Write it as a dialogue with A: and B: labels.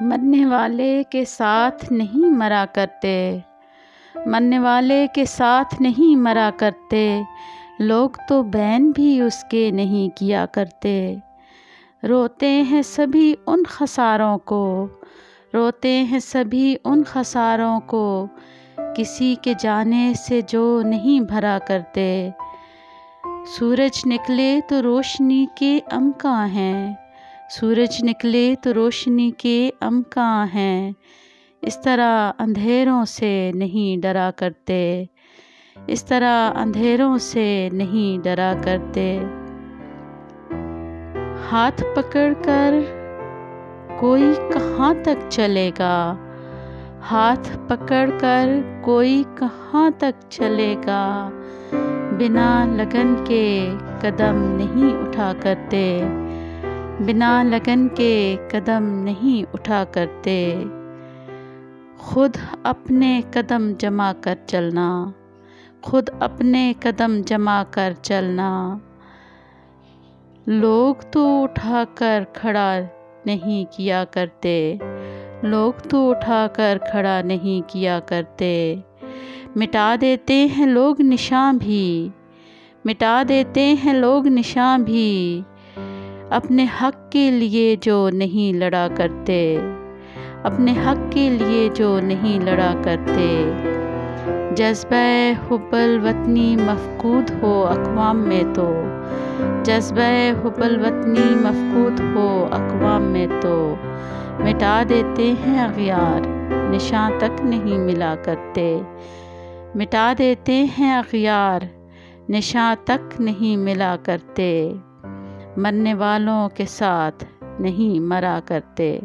A: مرنے والے کے ساتھ نہیں مرا کرتے، مرنے والے کے ساتھ نہیں مرا کرتے، لوگ تو بین بھی اس کے نہیں کیا کرتے۔ روتے ہیں سبھی ان خساروں کو، روتے ہیں سبھی ان خساروں کو، کسی کے جانے سے جو نہیں بھرا کرتے۔ سورج نکلے تو روشنی کے امکاں ہیں، سورج نکلے تو روشنی کے امکاں ہیں، اس طرح اندھیروں سے نہیں ڈرا کرتے، اس طرح اندھیروں سے نہیں ڈرا کرتے۔ ہاتھ پکڑ کر کوئی کہاں تک چلے گا، ہاتھ پکڑ کر کوئی کہاں تک چلے گا، بنا لگن کے قدم نہیں اٹھا کرتے، بنا لگن کے قدم نہیں اٹھا کرتے۔ خود اپنے قدم جما کر چلنا، خود اپنے قدم جما کر چلنا، لوگ تو اٹھا کر کھڑا نہیں کیا کرتے، لوگ تو اٹھا کر کھڑا نہیں کیا کرتے۔ مٹا دیتے ہیں لوگ نشاں بھی، مٹا دیتے ہیں لوگ نشاں بھی، اپنے حق کے لیے جو نہیں لڑا کرتے، اپنے حق کے لیے جو نہیں لڑا کرتے۔ جذبہ حب الوطنی مفقود ہو اقوام میں تو، جذبہ حب الوطنی مفقود ہو اقوام میں تو، مٹا دیتے ہیں اغیار نشاں تک نہیں ملا کرتے، مٹا دیتے ہیں اغیار نشاں تک نہیں ملا کرتے، مرنے والوں کے ساتھ نہیں مرا کرتے۔